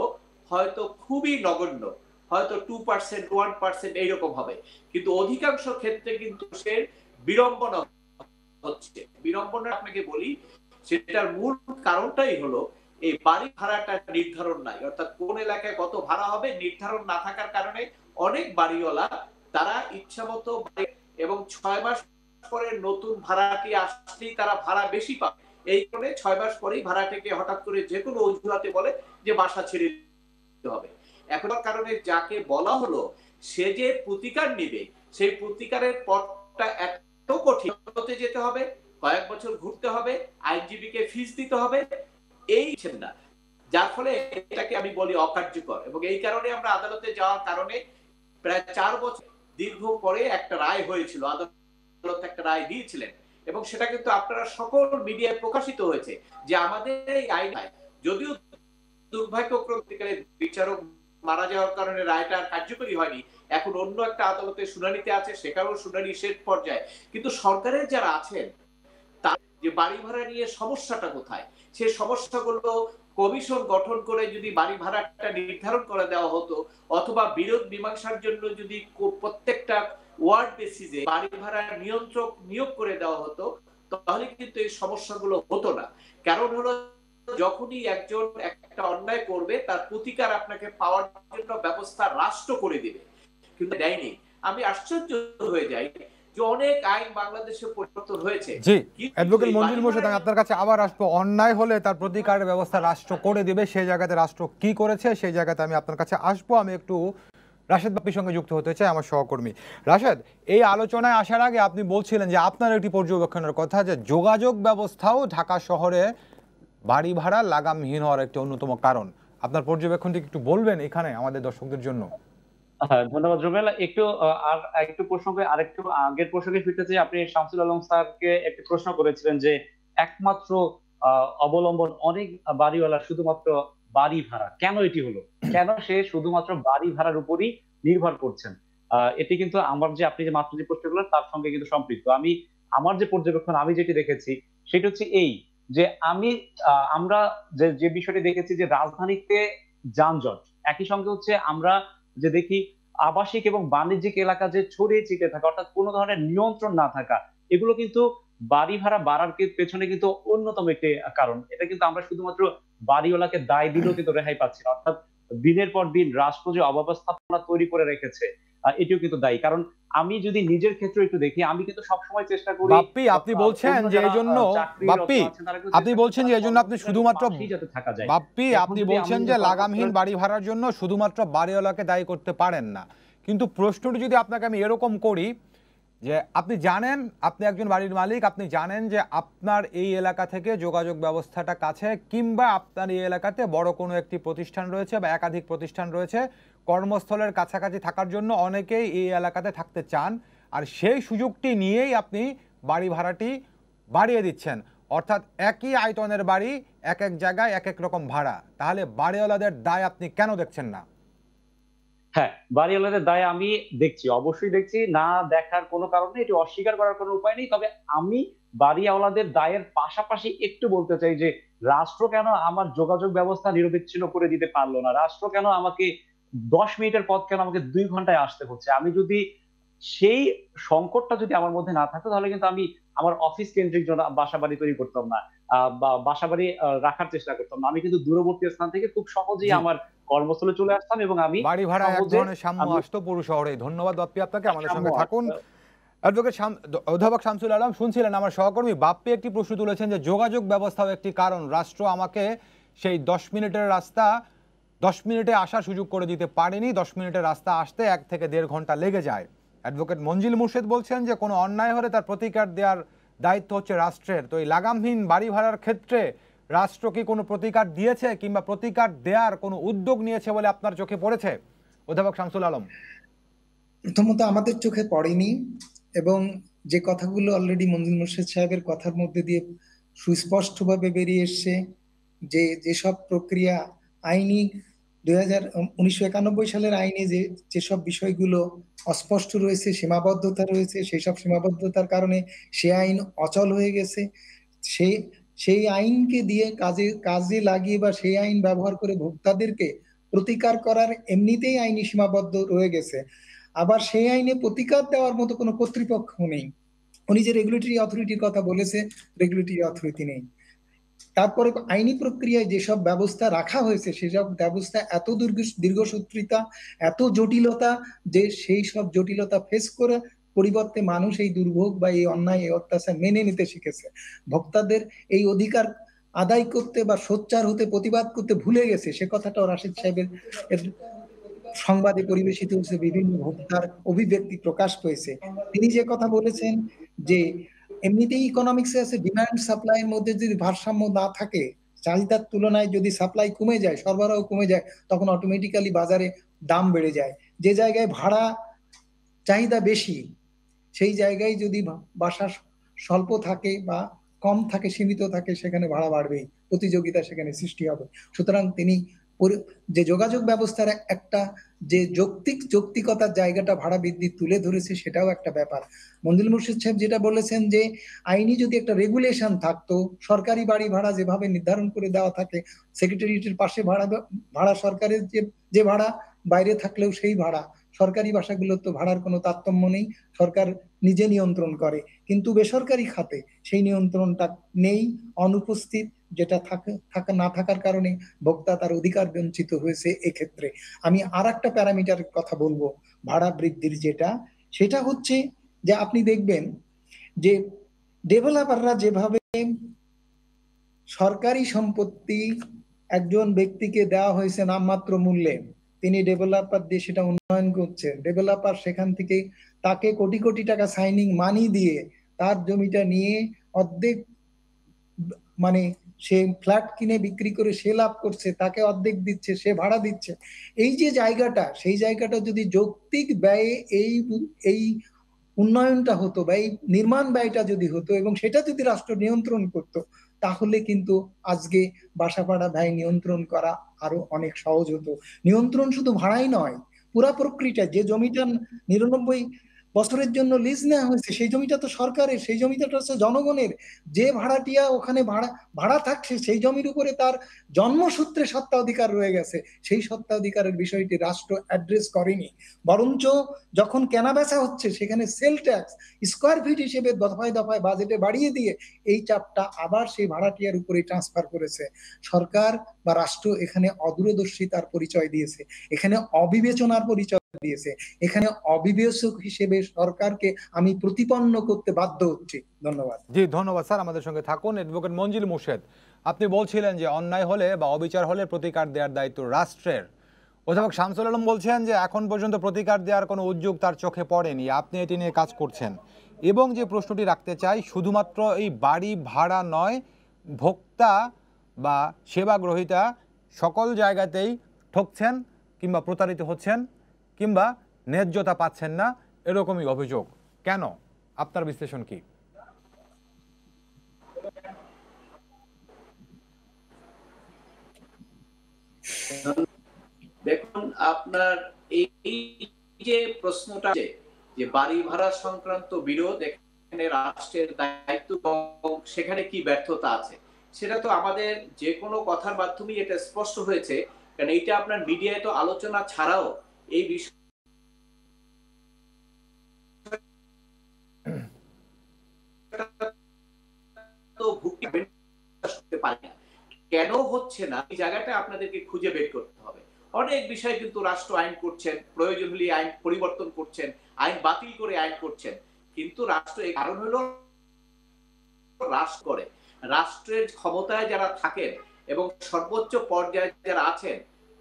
হয়তো খুবই নগণ্য, হয়তো 2%, 1% এইরকম হবে, কিন্তু অধিকাংশ ক্ষেত্রে কিন্তু সে বিড়ম্বনা হচ্ছে। বিড়ম্বনা আপনাকে বলি, সেটার মূল কারণটাই হলো এই বাড়ি ভাড়াটা নির্ধারণ নাই, অর্থাৎ কোন এলাকায় কত ভাড়া হবে নির্ধারণ না থাকার কারণে অনেক বাড়িওয়ালা তারা ইচ্ছা মতো, এবং 6 মাস পরে নতুন ভাড়াটি আসলেই তারা ভাড়া বেশি পাবে, এই কারণে 6 মাস পরেই ভাড়াটাকে হঠাৎ করে যে কোনো অজুহাতে বলে যে বাসা ছেড়ে দিতে হবে। এখন কারণে যাকে বলা হলো সে যে প্রতিকার নিবে, সেই প্রতিকারের পথটা এত কঠিন, হতে যেতে হবে, কয়েক বছর ঘুরতে হবে, আইনজীবীকে ফিস দিতে হবে, এই না, যার ফলে এটাকে আমি বলি অকার্যকর। এবং এই কারণে আমরা আদালতে যাওয়ার কারণে প্রায় 4 বছর দীর্ঘ পরে একটা রায় হয়েছিল, আদালত একটা রায় দিয়েছিলেন, এবং সেটা কিন্তু আপনারা সকল মিডিয়ায় প্রকাশিত হয়েছে যে আমাদের এই আইন, যদিও দুর্ভাগ্যক্রমে বিচারক মারা যাওয়ার কারণে রায়টা আর কার্যকরী হয়নি, এখন অন্য একটা আদালতে শুনানিতে আছে, সেখানেও শুনানি শেষ পর্যায়ে। কিন্তু সরকারের যারা আছেন তার যে বাড়ি ভাড়া নিয়ে সমস্যাটা কোথায়, সেই সমস্যাগুলো কমিশন গঠন করে যদি বাড়ি ভাড়াটা নির্ধারণ করে দেওয়া হতো, অথবা বিরোধ মীমাংসার জন্য যদি প্রত্যেকটা ওয়ার্ড বেসিসে বাড়ি ভাড়া নিয়ন্ত্রক নিয়োগ করে দেওয়া হতো, তাহলে কিন্তু এই সমস্যাগুলো হতো না। কারণ হলো যখনই একজন একটা অন্যায় করবে তার প্রতিকার আপনাকে পাওয়ার জন্য ব্যবস্থা রাষ্ট্র করে দিবে, কিন্তু দেয়নি। আমি আশ্চর্য হয়ে যাই যে অনেক আইন বাংলাদেশে পরিবর্তন হয়েছে। জি, অ্যাডভোকেট মঞ্জুল মোর্শেদ, আমি আপনার কাছে আবার আসবো। অন্যায় হলে তার প্রতিকারের ব্যবস্থা রাষ্ট্র করে দিবে, সেই জায়গাতে রাষ্ট্র কি করেছে সেই জায়গাতে আমি আপনার কাছে আসবো। আমি একটু রাশেদ বাপ্পির সঙ্গে যুক্ত হতে চাই, আমার সহকর্মী। রাশেদ, এই আলোচনায় আসার আগে আপনি বলছিলেন যে আপনার একটি পর্যবেক্ষণের কথা যে যোগাযোগ ব্যবস্থাও ঢাকা শহরে বাড়ি ভাড়া লাগামহীন হওয়ার একটি অন্যতম কারণ। আপনার পর্যবেক্ষণটি একটু বলবেন এখানে আমাদের দর্শকদের জন্য? হ্যাঁ, ধন্যবাদ রুমেল। একটু প্রসঙ্গে আরেকটু আগের প্রসঙ্গে ফিরতে চাই। আপনি শামসুল আলম স্যারকে একটি প্রশ্ন করেছিলেন যে একমাত্র অবলম্বন অনেক বাড়িওয়ালা শুধুমাত্র বাড়ি ভাড়া, কেন এটি হলো, কেন সে শুধুমাত্র বাড়ি ভাড়ার উপরই নির্ভর করছেন। এটি কিন্তু আমার যে আপনি যে মাত্র যে প্রশ্ন করলেন তার সঙ্গে কিন্তু সম্পৃক্ত। আমার যে পর্যবেক্ষণ আমি যেটি দেখেছি সেটা হচ্ছে এই যে আমরা যে বিষয়টি দেখেছি যে রাজধানীতে যানজট, একই সঙ্গে হচ্ছে আমরা যে দেখি আবাসিক এবং বাণিজ্যিক এলাকা যে ছড়িয়ে ছিটিয়ে থাকা, অর্থাৎ কোনো ধরনের নিয়ন্ত্রণ না থাকা, এগুলো কিন্তু বাড়ি ভাড়া বাড়ার পেছনে কিন্তু অন্যতম একটি কারণ। এটা কিন্তু আমরা শুধুমাত্র বাড়িওয়ালাকে দায় দিলেও কিন্তু রেহাই পাচ্ছি না, অর্থাৎ দিনের পর দিন রাষ্ট্র যে অব্যবস্থাপনা তৈরি করে রেখেছে এটিও কিন্তু দায়ী। কারণ আমি যদি নিজের ক্ষেত্রে একটু দেখি, আমি কিন্তু সবসময় চেষ্টা করি। বাপ্পি, আপনি বলছেন যে এই জন্য আপনি শুধুমাত্র বাপ্পি আপনি বলছেন যে লাগামহীন বাড়ি ভাড়ার জন্য শুধুমাত্র বাড়িওয়ালাকে দায়ী করতে পারেন না। কিন্তু প্রশ্নটি যদি আপনাকে আমি এরকম করি যে আপনি জানেন, আপনি একজন বাড়ির মালিক, আপনি জানেন যে আপনার এই এলাকা থেকে যোগাযোগ ব্যবস্থাটা কাছে, কিংবা আপনার এই এলাকাতে বড় কোনো একটি প্রতিষ্ঠান রয়েছে বা একাধিক প্রতিষ্ঠান রয়েছে, কর্মস্থলের কাছাকাছি থাকার জন্য অনেকেই এই এলাকাতে থাকতে চান, আর সেই সুযোগটি নিয়েই আপনি বাড়ি ভাড়াটি বাড়িয়ে দিচ্ছেন। অর্থাৎ একই আয়তনের বাড়ি এক এক জায়গায় এক এক রকম ভাড়া, তাহলে বাড়িওয়ালাদের দায় আপনি কেন দেখছেন না? হ্যাঁ, বাড়িওয়ালাদের দায় আমি দেখছি, অবশ্যই দেখছি, না দেখার কোনো কারণ নেই, এটি অস্বীকার করার কোনো উপায় নেই। তবে আমি বাড়িওয়ালাদের দায়ের পাশাপাশি একটু বলতে চাই যে রাষ্ট্র কেন আমার যোগাযোগ ব্যবস্থা নিরবিচ্ছিন্ন করে দিতে পারলো না, রাষ্ট্র কেন আমাকে 10 মিনিটের পথ কেন আমাকে 2 ঘন্টায় আসতে হচ্ছে। আমি যদি সেই সংকটটা যদি আমার মধ্যে না থাকতো, তাহলে কিন্তু আমি আমার অফিস কেন্দ্রিক বাসা বাড়ি তৈরি করতাম না, বা বাসা বাড়ি রাখার চেষ্টা করতাম না। আমি কিন্তু দূরবর্তী স্থান থেকে খুব সহজেই আমার কর্মস্থলে চলে আসতাম এবং আমি বাড়ি ভাড়া এক ধরনের সাম্য আসতো পুরো শহরে। ধন্যবাদ বাপ্পি আপনাকে, আমাদের সঙ্গে থাকুন। অ্যাডভোকেট অধ্যাপক শামসুল আলম শুনছিলেন আমার সহকর্মী বাপ্পি একটি প্রশ্ন তুলেছেন যে যোগাযোগ ব্যবস্থাও একটি কারণ, রাষ্ট্র আমাকে সেই 10 মিনিটের রাস্তা 10 মিনিটে আসার সুযোগ করে দিতে পারেনি, 10 মিনিটের রাস্তা আসতে 1 থেকে 1.5 ঘন্টা লেগে যায়। অ্যাডভোকেট মঞ্জিল মোর্শেদ বলছেন যে কোনো অন্যায় হলে তার প্রতিকার দেওয়ার দায়িত্ব হচ্ছে রাষ্ট্রের। তো এই লাগামহীন বাড়ি ভাড়ার ক্ষেত্রে রাষ্ট্র কি কোনো প্রতিকার দিয়েছে কিংবা প্রতিকার দেওয়ার কোনো উদ্যোগ নিয়েছে বলে আপনার চোখে পড়েছে অধ্যাপক শামসুল আলম? প্রথমত আমাদের চোখে পড়েনি, এবং যে কথাগুলো অলরেডি মঞ্জুর মোর্শেদ সাহেবের কথার মধ্যে দিয়ে সুস্পষ্টভাবে বেরিয়ে এসছে যে যেসব প্রক্রিয়া আইনি 1991 সালের আইনে যেসব বিষয়গুলো অস্পষ্ট রয়েছে, সীমাবদ্ধতা রয়েছে, সেই সব সীমাবদ্ধতার কারণে সে আইন অচল হয়ে গেছে। সেই আইনকে দিয়ে কাজে লাগিয়ে বা সেই আইন ব্যবহার করে ভোক্তাদেরকে প্রতিকার করার এমনিতেই আইনি সীমাবদ্ধ রয়ে গেছে। আবার সেই আইনে প্রতিকার দেওয়ার মতো কোনো কর্তৃপক্ষ নেই। উনি যে রেগুলেটরি অথরিটির কথা বলেছে, রেগুলেটরি অথরিটি নেই। তারপরে আইনি প্রক্রিয়ায় যেসব ব্যবস্থা রাখা হয়েছে সেসব ব্যবস্থা এত দীর্ঘসূত্রিতা, এত জটিলতা যে সেই সব জটিলতা ফেস করে পরিবর্তে মানুষ এই দুর্ভোগ বা এই অন্যায়, এই অত্যাচার মেনে নিতে শিখেছে। ভোক্তাদের এই অধিকার আদায় করতে বা সোচ্চার হতে, প্রতিবাদ করতে ভুলে গেছে। সে কথাটাও রাশেদ সাহেবের সংবাদে পরিবেশিত হয়েছে, বিভিন্ন ভোক্তার অভিব্যক্তি প্রকাশ পেয়েছে। তিনি যে কথা বলেছেন যে এমনিতেই ইকোনমিক্সে আছে, ডিমান্ড সাপ্লাইয়ের মধ্যে যদি ভারসাম্য না থাকে, চাহিদার তুলনায় যদি সাপ্লাই কমে যায়, সরবরাহ কমে যায়, তখন অটোমেটিক্যালি বাজারে দাম বেড়ে যায়। যে জায়গায় ভাড়া চাহিদা বেশি, সেই জায়গায় যদি বাসা স্বল্প থাকে বা কম থাকে, সীমিত থাকে, সেখানে ভাড়া বাড়বেই, প্রতিযোগিতা সেখানে সৃষ্টি হবে। সুতরাং তিনি যে যোগাযোগ ব্যবস্থার একটা যে যৌক্তিকতার জায়গাটা ভাড়া বৃদ্ধি তুলে ধরেছে, সেটাও একটা ব্যাপার। মঞ্জুল মুর্শিদ সাহেব যেটা বলেছেন যে আইনি যদি একটা রেগুলেশন থাকতো, সরকারি বাড়ি ভাড়া যেভাবে নির্ধারণ করে দেওয়া থাকে, সেক্রেটারিয়েটের পাশে ভাড়া সরকারের যে ভাড়া, বাইরে থাকলেও সেই ভাড়া, সরকারি বাসাগুলোর তো ভাড়ার কোনো তারতম্য নেই, সরকার নিজে নিয়ন্ত্রণ করে, কিন্তু বেসরকারি খাতে সেই নিয়ন্ত্রণটা নেই, অনুপস্থিত, যেটা না থাকার কারণে ভোক্তা তার অধিকার বঞ্চিত হয়েছে। এক্ষেত্রে আমি আর একটা প্যারামিটারের কথা বলবো ভাড়া বৃদ্ধির, সেটা হচ্ছে যে আপনি দেখবেন যে ডেভেলপাররা যেভাবে সরকারি সম্পত্তি একজন ব্যক্তিকে দেওয়া হয়েছে নামমাত্র মূল্যে, তিনি ডেভেলপার দিয়ে সেটা উন্নয়ন করছেন, ডেভেলপার সেখান থেকে তাকে কোটি কোটি টাকা সাইনিং মানি দিয়ে তার জমিটা নিয়ে অর্ধেক, মানে সে ফ্ল্যাট কিনে বিক্রি করে সে লাভ করছে, তাকে অর্ধেক দিচ্ছে, সে ভাড়া দিচ্ছে। এই যে জায়গাটা, সেই জায়গাটা যদি যৌক্তিক ব্যয়ে এই উন্নয়নটা হতো বা এই নির্মাণ ব্যয়টা যদি হতো এবং সেটা যদি রাষ্ট্র নিয়ন্ত্রণ করত, তাহলে কিন্তু আজকে বাসা ভাড়া ব্যয় নিয়ন্ত্রণ করা আরো অনেক সহজ হতো। নিয়ন্ত্রণ শুধু ভাড়াই নয়, পুরা প্রক্রিয়া, যে জমিটা 99 বছরের জন্য লিজ নেওয়া হয়েছে, সেই জমিটা তো সরকারের, সেই জমিটা হচ্ছে জনগণের। যে ভাড়াটিয়া ওখানে ভাড়া থাকছে, সেই জমির উপরে তার জন্মসূত্রে সত্ত্বাধিকার রয়ে গেছে, সেই সত্ত্বাধিকারের বিষয়টি রাষ্ট্র অ্যাড্রেস করেনি, বরঞ্চ যখন কেনা বেচা হচ্ছে সেখানে সেল ট্যাক্স স্কোয়ার ফিট হিসেবে দফায় দফায় বাজেটে বাড়িয়ে দিয়ে এই চাপটা আবার সেই ভাড়াটিয়ার উপরে ট্রান্সফার করেছে। সরকার বা রাষ্ট্র এখানে অদূরদর্শিতার পরিচয় দিয়েছে, এখানে অবিবেচনার পরিচয় দিয়েছে, এখানে অবিবেচক হিসেবে সরকারকে আমি প্রতিপন্ন করতে বাধ্য হচ্ছি। ধন্যবাদ। জি ধন্যবাদ স্যার, আমাদের সঙ্গে থাকুন। অ্যাডভোকেট মঞ্জুল মুর্শেদ, আপনি বলছিলেন যে অন্যায় হলে বা অবিচার হলে প্রতিকার দেওয়ার দায়িত্ব রাষ্ট্রের। অধ্যাপক শামসুল আলম বলছেন যে এখন পর্যন্ত প্রতিকার দেওয়ার কোনো উদ্যোগ তার চোখে পড়েনি, আপনি এটি নিয়ে কাজ করছেন। এবং যে প্রশ্নটি রাখতে চাই, শুধুমাত্র এই বাড়ি ভাড়া নয়, ভোক্তা বা সেবা গ্রহীতা সকল জায়গাতেই ঠকছেন কিংবা প্রতারিত হচ্ছেন কিংবা ন্যায্যতা পাচ্ছেন না, এরকমই অভিযোগ। কেন? আপনার বিশ্লেষণ কি? দেখুন, আপনার এই যে প্রশ্নটা যে বাড়ি ভাড়া সংক্রান্ত বিরোধ, এখানে রাষ্ট্রের দায়িত্ব সেখানে কি ব্যর্থতা আছে, সেটা তো আমাদের যে কোনো কথার মাধ্যমে এটা স্পষ্ট হয়েছে। কারণ এইটা আপনার মিডিয়ায় তো আলোচনা ছাড়াও এই বিষয় তো ভুক্তি করতে পারে না। কেন হচ্ছে না, এই জায়গাটা আপনাদেরকে খুঁজে বের করতে হবে। অনেক বিষয় কিন্তু রাষ্ট্র আইন করছেন, প্রয়োজন হলে আইন পরিবর্তন করছেন, আইন বাতিল করে আইন করছেন, কিন্তু রাষ্ট্র এই কারণ হলো রাষ্ট্র করে, রাষ্ট্রের ক্ষমতায় যারা থাকেন এবং সর্বোচ্চ পর্যায়ে যারা আছেন,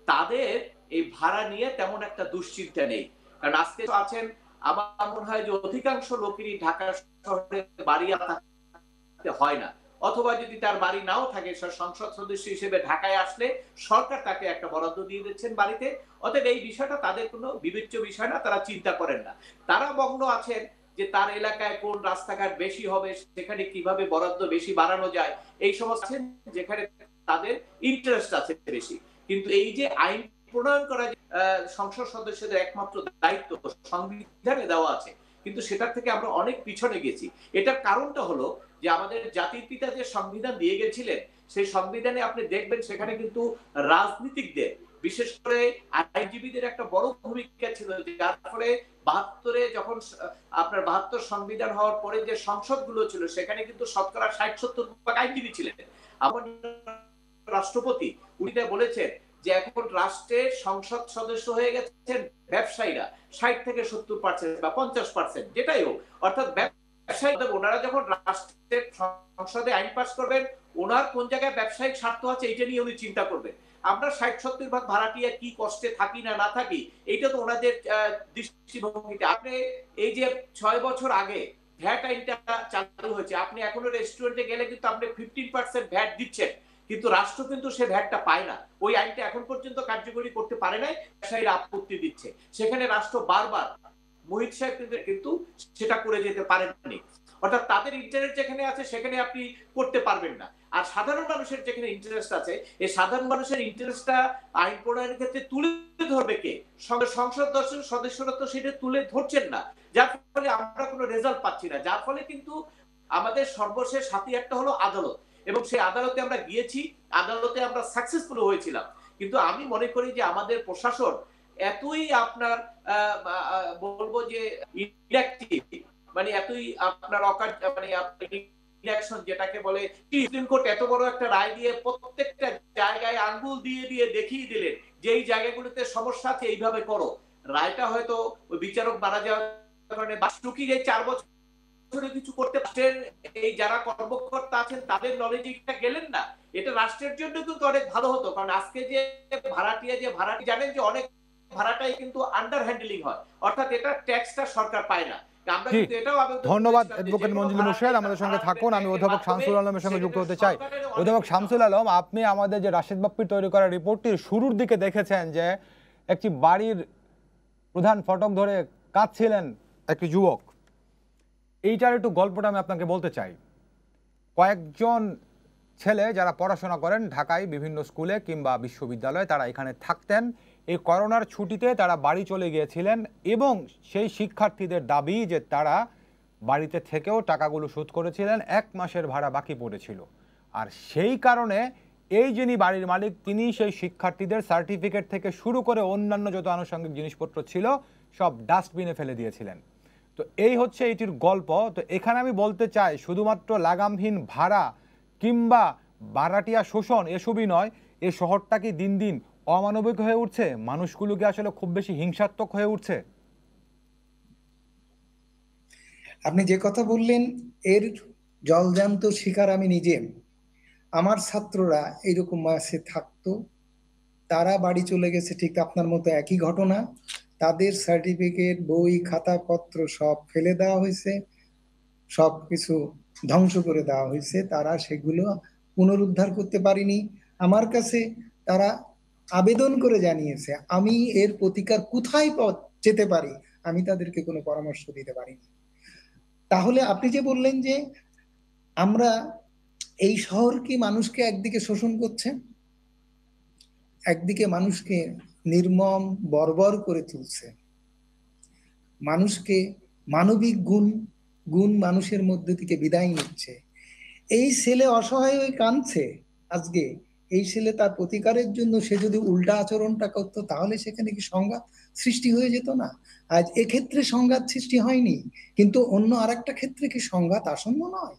তাদের এই ভাড়া নিয়ে তেমন একটা দুশ্চিন্তা নেই। কারণ আজকে আছেন, আমার মনে হয় যে অধিকাংশ লোকেরই ঢাকা শহরে বাড়ি থাকতে হয় না, অথবা যদি তার বাড়ি নাও থাকে, সংসদ সদস্য হিসেবে ঢাকায় আসলে সরকার তাকে একটা বরাদ্দ দিয়ে দিচ্ছেন বাড়িতে। অতএব এই বিষয়টা তাদের কোনো বিবেচ্য বিষয় না, তারা চিন্তা করেন না। তারা মগ্ন আছেন যে তার এলাকায় কোন রাস্তাঘাট বেশি হবে, সেখানে কিভাবে বরাদ্দ বেশি বাড়ানো যায়, এই সমস্ত যেখানে তাদের ইন্টারেস্ট আছে বেশি। কিন্তু এই যে আইন প্রণয়ন করা সংসদ সদস্যদের একমাত্র দায়িত্ব সংবিধানে দেওয়া আছে, কিন্তু সেটার থেকে আমরা অনেক পিছনে গেছি। এটার কারণটা হলো যে আমাদের জাতির পিতা যে সংবিধান দিয়ে গেছিলেন, সেই সংবিধানে আপনি দেখবেন সেখানে কিন্তু রাজনীতিকদের, বিশেষ করে আইনজীবীদের একটা বড় ভূমিকা ছিল, যার ফলে ৭২-এ যখন আপনার ৭২ সংবিধান হওয়ার পরে যে সংসদগুলো ছিল, সেখানে কিন্তু শতকরা ৬০-৭০% আইনজীবী ছিলেন। আমার রাষ্ট্রপতি উনি বলেছেন যে এখন রাষ্ট্রের সংসদ সদস্য হয়ে গেছেন ব্যবসায়ীরা ৬০-৭০% বা ৫০%, যেটাই হোক, অর্থাৎ ব্যবসায়ী ওনারা যখন রাষ্ট্রের সংসদে আইন পাস করবেন, ওনার কোন জায়গায় ব্যবসায়িক স্বার্থ আছে এইটা নিয়ে উনি চিন্তা করবেন। আমরা ৬০-৭০% ভাড়াটিয়া কি কষ্টে থাকি না থাকি, এইটা তো ওনাদের দৃষ্টিভঙ্গিতে। আপনি এই যে ৬ বছর আগে ভ্যাট আইনটা চালু হয়েছে, আপনি এখনো রেস্টুরেন্টে গেলে কিন্তু আপনি 15% ভ্যাট দিচ্ছেন, কিন্তু রাষ্ট্র কিন্তু সে ভ্যাটটা পায় না। ওই আইনটা এখন পর্যন্ত কার্যকরী করতে পারে নাই, ব্যবসায়ীরা আপত্তি দিচ্ছে। সেখানে রাষ্ট্র বারবার, মোহিত সাহেব কিন্তু সেটা করে যেতে পারেননি। অর্থাৎ তাদের ইন্টারেস্ট যেখানে আছে সেখানে আপনি করতে পারবেন না। আর সাধারণ মানুষের যেখানে ইন্টারেস্ট আছে, এই সাধারণ মানুষের ইন্টারেস্টটা আইন প্রণয়নের ক্ষেত্রে তুলে ধরবে কে? সংসদ দর্শন সদস্যরা তো সেটা তুলে ধরছেন না, যার ফলে আমরা কোনো রেজাল্ট পাচ্ছি না। যার ফলে কিন্তু আমাদের সর্বশেষ হাতি একটা হলো আদালত, এবং সেই আদালতে আমরা গিয়েছি, আদালতে আমরা সাকসেসফুল হয়েছিলাম। কিন্তু আমি মনে করি যে আমাদের প্রশাসন এতই আপনার বলবো যে ইনঅ্যাক্টিভ, মানে এতই আপনার ইনঅ্যাকশন যেটাকে বলে। সুপ্রিম কোর্ট এত বড় একটা রায় দিয়ে প্রত্যেকটা জায়গায় আঙ্গুল দিয়ে দিয়ে দেখিয়ে দিলেন যে এই জায়গাগুলোতে সমস্যা আছে, এইভাবে করো। রায়টা হয়তো ওই বিচারক মারা যাওয়ার কারণে বাস্তুকি যে 4 বছরে কিছু করতে পারছেন, এই যারা কর্মকর্তা আছেন তাদের নলেজে গেলেন না। এটা রাষ্ট্রের জন্য কিন্তু অনেক ভালো হতো, কারণ আজকে যে ভাড়াটিয়া জানেন যে অনেক ভাড়াটাই কিন্তু আন্ডার হ্যান্ডলিং হয়, অর্থাৎ এটা ট্যাক্সটা সরকার পায় না। ধন্যবাদ অ্যাডভোকেট মঞ্জুল মোর্শেদ, আমাদের সঙ্গে থাকুন। আমি অধ্যাপক শামসুল আলমের সঙ্গে যুক্ত হতে চাই। অধ্যাপক শামসুল আলম, আপনি আমাদের যে রাশেদ বাপ্পির তৈরি করা রিপোর্টটির শুরুর দিকে দেখেছেন যে একটি বাড়ির প্রধান ফটক ধরে কাঁদছিলেন একটি যুবক। এইটার একটু গল্পটা আমি আপনাকে বলতে চাই। কয়েকজন ছেলে যারা পড়াশোনা করেন ঢাকায় বিভিন্ন স্কুলে কিংবা বিশ্ববিদ্যালয়ে, তারা এখানে থাকতেন। এই করোনার ছুটিতে তারা বাড়ি চলে গিয়েছিলেন এবং সেই শিক্ষার্থীদের দাবি যে তারা বাড়িতে থেকেও টাকাগুলো শোধ করেছিলেন, 1 মাসের ভাড়া বাকি পড়েছিল। আর সেই কারণে এই যিনি বাড়ির মালিক, তিনি সেই শিক্ষার্থীদের সার্টিফিকেট থেকে শুরু করে অন্যান্য যত আনুষঙ্গিক জিনিসপত্র ছিল সব ডাস্টবিনে ফেলে দিয়েছিলেন। তো এই হচ্ছে এটির গল্প। তো এখানে আমি বলতে চাই, শুধুমাত্র লাগামহীন ভাড়া কিংবা ভাড়াটিয়া শোষণ এসবই নয়, এই শহরটা কি দিন দিন অমানবিক হয়ে উঠছে? মানুষগুলোকে আসলে খুব বেশি হিংসাত্মক হয়ে উঠছে? আপনি যে কথা বললেন এর জলজান্ত শিকার আমি নিজে। আমার ছাত্ররা এইরকম মাসে থাকতো, তারা বাড়ি চলে গেছে ঠিক আপনার মতো একই ঘটনা। তাদের সার্টিফিকেট, বই, খাতাপত্র সব ফেলে দেওয়া হয়েছে, সব কিছু ধ্বংস করে দেওয়া হয়েছে। তারা সেগুলো পুনরুদ্ধার করতে পারেনি। আমার কাছে তারা আবেদন করে জানিয়েছে আমি এর প্রতিকার কোথায় যেতে পারি, আমি তাদেরকে কোনো পরামর্শ দিতে পারিনি। তাহলে আপনি যে বললেন যে আমরা এই শহর কি মানুষকে একদিকে শোষণ করছে, একদিকে মানুষকে নির্মম বর্বর করে তুলছে, মানুষকে মানবিক গুণ মানুষের মধ্যে থেকে বিদায় নিচ্ছে। এই ছেলে অসহায় হয়ে কাঁদছে আজকে। এই ছেলে তার প্রতিকারের জন্য সে যদি উল্টা আচরণটা করতো তাহলে সেখানে কি সংঘাত সৃষ্টি হয়ে যেত না? আজ এক্ষেত্রে সংঘাত সৃষ্টি হয়নি, কিন্তু অন্য আরেকটা ক্ষেত্রে কি সংঘাত আসন্ন নয়?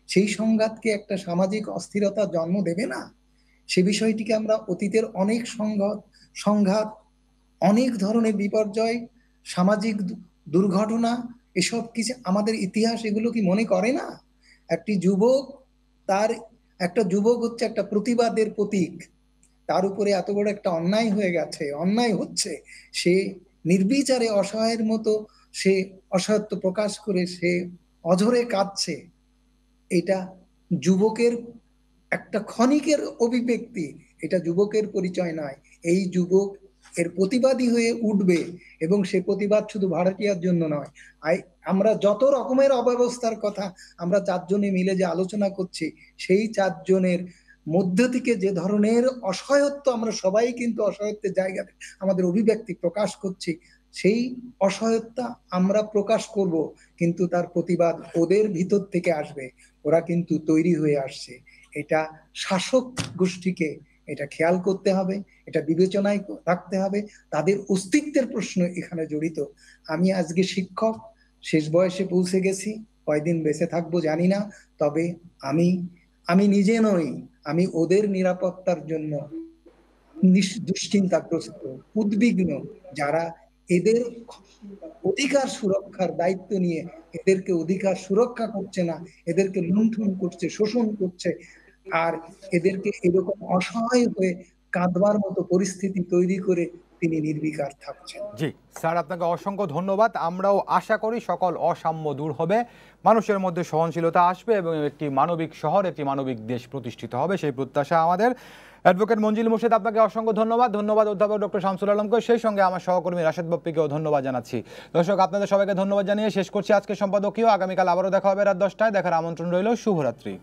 সেই সংঘাতকে একটা সামাজিক অস্থিরতার জন্ম দেবে না? সে বিষয়টিকে আমরা অতীতের অনেক সংঘাত, অনেক ধরনের বিপর্যয়, সামাজিক দুর্ঘটনা, এসব কিছু আমাদের ইতিহাস এগুলো কি মনে করে না? একটা যুবক হচ্ছে একটা প্রতিবাদের প্রতীক। তার উপরে এত বড় একটা অন্যায় হয়ে গেছে, অন্যায় হচ্ছে, সে নির্বিচারে অসহায়ের মতো সে অসহায়ত্ব প্রকাশ করে সে অঝরে কাঁদছে। এটা যুবকের একটা ক্ষণিকের অভিব্যক্তি, এটা যুবকের পরিচয় নয়। এই যুবক এর প্রতিবাদী হয়ে উঠবে, এবং সে প্রতিবাদ শুধু ভাড়াটিয়ার জন্য নয়। আমরা যত রকমের অব্যবস্থার কথা আমরা 4 জনে মিলে যে আলোচনা করছি, সেই 4 জনের মধ্য থেকে যে ধরনের অসহায়ত্ব, আমরা সবাই কিন্তু অসহায়ত্বের জায়গাতে আমাদের অভিব্যক্তি প্রকাশ করছি, সেই অসহায়তা আমরা প্রকাশ করব, কিন্তু তার প্রতিবাদ ওদের ভিতর থেকে আসবে। ওরা কিন্তু তৈরি হয়ে আসছে। এটা শাসক গোষ্ঠীকে এটা খেয়াল করতে হবে, এটা বিবেচনায় রাখতে হবে। তাদের অস্তিত্বের প্রশ্ন এখানে জড়িত। আমি আজকে শিক্ষক, শেষ বয়সে পৌঁছে গেছি, কয়দিন বেঁচে থাকবো জানি না, তবে আমি নিজে নই, আমি ওদের নিরাপত্তার জন্য দুশ্চিন্তাগ্রস্ত, উদ্বিগ্ন। যারা এদের অধিকার সুরক্ষার দায়িত্ব নিয়ে এদেরকে অধিকার সুরক্ষা করছে না, এদেরকে লুণ্ঠন করছে, শোষণ করছে, আর এদেরকে এরকম অসহায় হয়ে কাঁদবার মতো পরিস্থিতি তৈরি করে তিনি নির্বিকার থাকছেন। জি স্যার, আপনাকে অসংখ্য ধন্যবাদ। আমরাও আশা করি সকল অসাম্য দূর হবে, মানুষের মধ্যে সহনশীলতা আসবে এবং একটি মানবিক শহর, একটি মানবিক দেশ প্রতিষ্ঠিত হবে, সেই প্রত্যাশা আমাদের। অ্যাডভোকেট মঞ্জিল মুর্শিদ, আপনাকে অসংখ্য ধন্যবাদ। ধন্যবাদ অধ্যাপক ডক্টর শামসুল আলমকে, সেই সঙ্গে আমার সহকর্মী রাশেদ বাপ্পিকেও ধন্যবাদ জানাচ্ছি। দর্শক, আপনাদের সবাইকে ধন্যবাদ জানিয়ে শেষ করছি আজকে সম্পাদকীয়। আগামীকাল আবারও দেখা হবে রাত 10টায়। দেখার আমন্ত্রণ রইল। শুভরাত্রি।